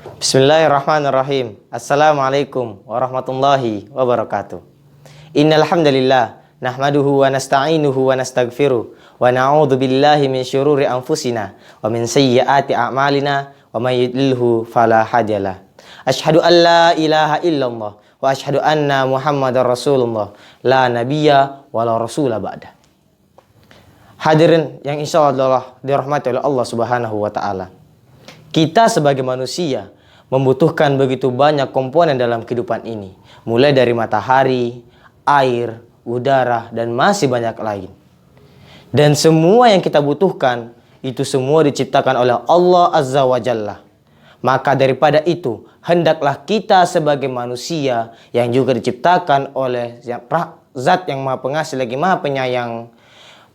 Bismillahirrahmanirrahim. Assalamualaikum warahmatullahi wabarakatuh. Innal hamdalillah nahmaduhu wa nasta'inuhu wa nastaghfiruh wa na'udzu billahi min syururi anfusina wa min sayyiati a'malina wa may yudlilhu fala hadiyalah. Asyhadu an la ilaha illallah wa asyhadu anna Muhammadar Rasulullah la nabiyya wa la rasula ba'da. Hadirin yang insyaallah dirahmati oleh Allah Subhanahu wa taala. Kita sebagai manusia membutuhkan begitu banyak komponen dalam kehidupan ini. Mulai dari matahari, air, udara, dan masih banyak lain. Dan semua yang kita butuhkan, itu semua diciptakan oleh Allah Azza wa Jalla. Maka daripada itu, hendaklah kita sebagai manusia yang juga diciptakan oleh Zat yang Maha Pengasih lagi Maha Penyayang,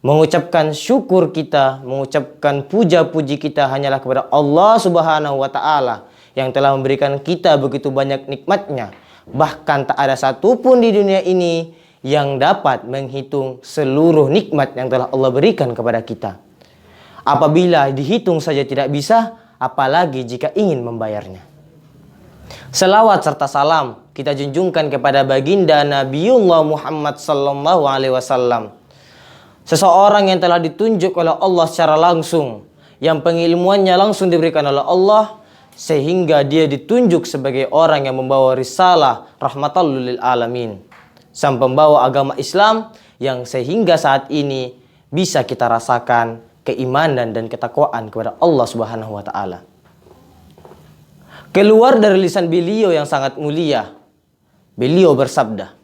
mengucapkan syukur kita, mengucapkan puja-puji kita hanyalah kepada Allah Subhanahu wa taala yang telah memberikan kita begitu banyak nikmatnya. Bahkan tak ada satupun di dunia ini yang dapat menghitung seluruh nikmat yang telah Allah berikan kepada kita. Apabila dihitung saja tidak bisa, apalagi jika ingin membayarnya. Selawat serta salam kita junjungkan kepada baginda Nabiullah Muhammad sallallahu alaihi wasallam. Seseorang yang telah ditunjuk oleh Allah secara langsung, yang pengilmuannya langsung diberikan oleh Allah, sehingga dia ditunjuk sebagai orang yang membawa risalah rahmatan lil alamin, sang pembawa agama Islam yang sehingga saat ini bisa kita rasakan keimanan dan ketakwaan kepada Allah Subhanahu wa taala. Keluar dari lisan beliau yang sangat mulia, beliau bersabda,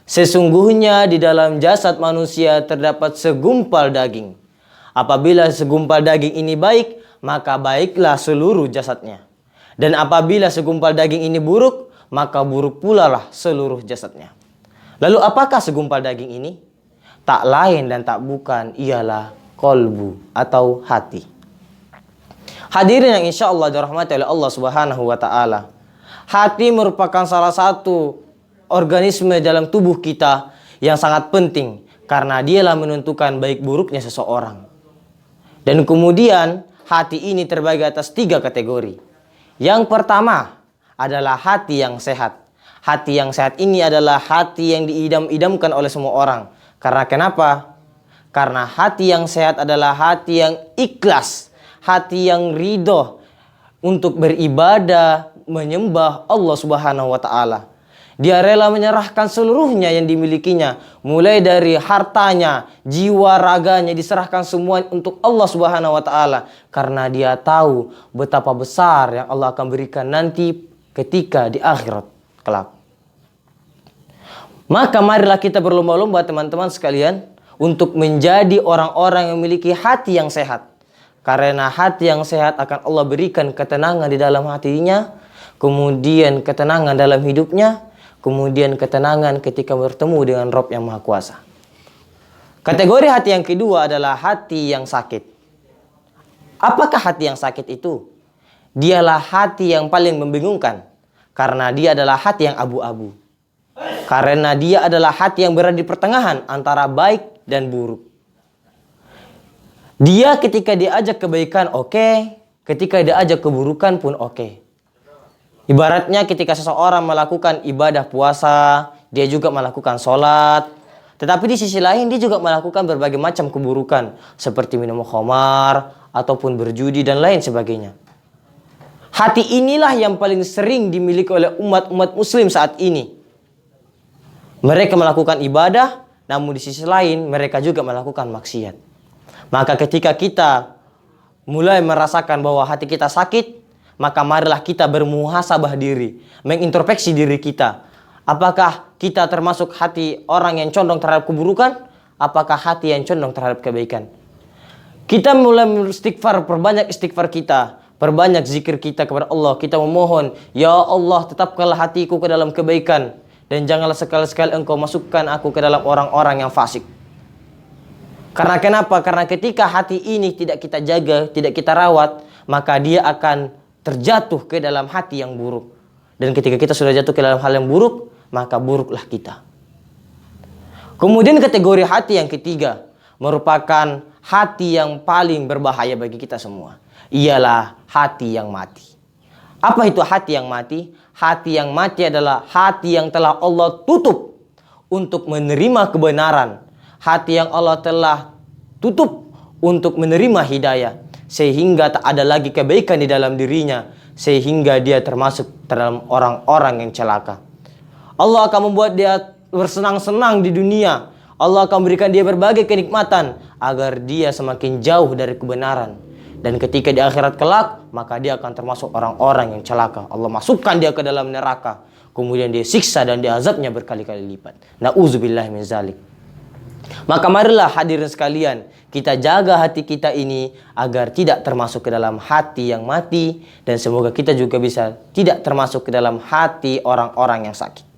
sesungguhnya di dalam jasad manusia terdapat segumpal daging. Apabila segumpal daging ini baik, maka baiklah seluruh jasadnya. Dan apabila segumpal daging ini buruk, maka buruk pula lah seluruh jasadnya. Lalu apakah segumpal daging ini? Tak lain dan tak bukan ialah kolbu atau hati. Hadirin yang insya Allah dirahmati oleh Allah Subhanahu wa taala. Hati merupakan salah satu organisme dalam tubuh kita yang sangat penting karena dialah menentukan baik buruknya seseorang. Dan kemudian hati ini terbagi atas 3 kategori. Yang pertama adalah hati yang sehat. Hati yang sehat ini adalah hati yang diidam-idamkan oleh semua orang. Karena kenapa? Karena hati yang sehat adalah hati yang ikhlas, hati yang ridho untuk beribadah, menyembah Allah Subhanahu wa taala. Dia rela menyerahkan seluruhnya yang dimilikinya, mulai dari hartanya, jiwa raganya diserahkan semua untuk Allah Subhanahu wa taala karena dia tahu betapa besar yang Allah akan berikan nanti ketika di akhirat kelak. Maka marilah kita berlomba-lomba teman-teman sekalian untuk menjadi orang-orang yang memiliki hati yang sehat. Karena hati yang sehat akan Allah berikan ketenangan di dalam hatinya, kemudian ketenangan dalam hidupnya, kemudian ketenangan ketika bertemu dengan Rabb yang Maha Kuasa. Kategori hati yang kedua adalah hati yang sakit. Apakah hati yang sakit itu? Dialah hati yang paling membingungkan. Karena dia adalah hati yang abu-abu. Karena dia adalah hati yang berada di pertengahan antara baik dan buruk. Dia ketika diajak kebaikan oke, ketika diajak keburukan pun oke. Ibaratnya ketika seseorang melakukan ibadah puasa, dia juga melakukan sholat. Tetapi di sisi lain dia juga melakukan berbagai macam keburukan. Seperti minum khamar, ataupun berjudi dan lain sebagainya. Hati inilah yang paling sering dimiliki oleh umat-umat muslim saat ini. Mereka melakukan ibadah, namun di sisi lain mereka juga melakukan maksiat. Maka ketika kita mulai merasakan bahwa hati kita sakit, maka marilah kita bermuhasabah diri, mengintrospeksi diri kita. Apakah kita termasuk hati orang yang condong terhadap keburukan? Apakah hati yang condong terhadap kebaikan? Kita mulai beristighfar, perbanyak istighfar kita, perbanyak zikir kita kepada Allah. Kita memohon, ya Allah tetapkanlah hatiku ke dalam kebaikan, dan janganlah sekali-sekali engkau masukkan aku ke dalam orang-orang yang fasik. Karena kenapa? Karena ketika hati ini tidak kita jaga, tidak kita rawat, maka dia akan terjatuh ke dalam hati yang buruk. Dan ketika kita sudah jatuh ke dalam hal yang buruk, maka buruklah kita. Kemudian kategori hati yang ketiga merupakan hati yang paling berbahaya bagi kita semua. Ialah hati yang mati. Apa itu hati yang mati? Hati yang mati adalah hati yang telah Allah tutup untuk menerima kebenaran. Hati yang Allah telah tutup untuk menerima hidayah. Sehingga tak ada lagi kebaikan di dalam dirinya. Sehingga dia termasuk dalam orang-orang yang celaka. Allah akan membuat dia bersenang-senang di dunia. Allah akan memberikan dia berbagai kenikmatan agar dia semakin jauh dari kebenaran. Dan ketika di akhirat kelak, maka dia akan termasuk orang-orang yang celaka. Allah masukkan dia ke dalam neraka. Kemudian dia siksa dan dia azabnya berkali-kali lipat. Na'udzubillah min zalik. Maka marilah hadirin sekalian, kita jaga hati kita ini agar tidak termasuk ke dalam hati yang mati. Dan semoga kita juga bisa tidak termasuk ke dalam hati orang-orang yang sakit.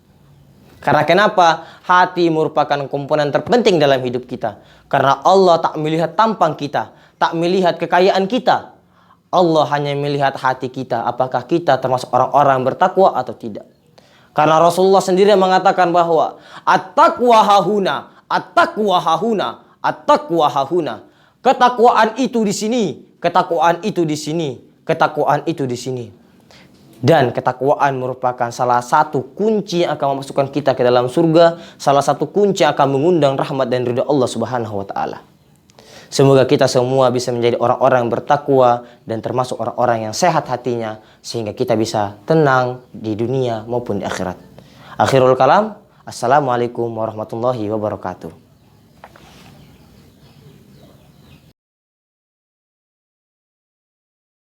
Karena kenapa? Hati merupakan komponen terpenting dalam hidup kita. Karena Allah tak melihat tampang kita, tak melihat kekayaan kita. Allah hanya melihat hati kita, apakah kita termasuk orang-orang bertakwa atau tidak. Karena Rasulullah sendiri mengatakan bahwa at-taqwa hahuna, at-taqwa hahuna, at-taqwa hahuna. Ketakwaan itu di sini, ketakwaan itu di sini, ketakwaan itu di sini. Dan ketakwaan merupakan salah satu kunci yang akan memasukkan kita ke dalam surga, salah satu kunci yang akan mengundang rahmat dan ridha Allah Subhanahu wa taala. Semoga kita semua bisa menjadi orang-orang yang bertakwa dan termasuk orang-orang yang sehat hatinya sehingga kita bisa tenang di dunia maupun di akhirat. Akhirul kalam, assalamualaikum warahmatullahi wabarakatuh.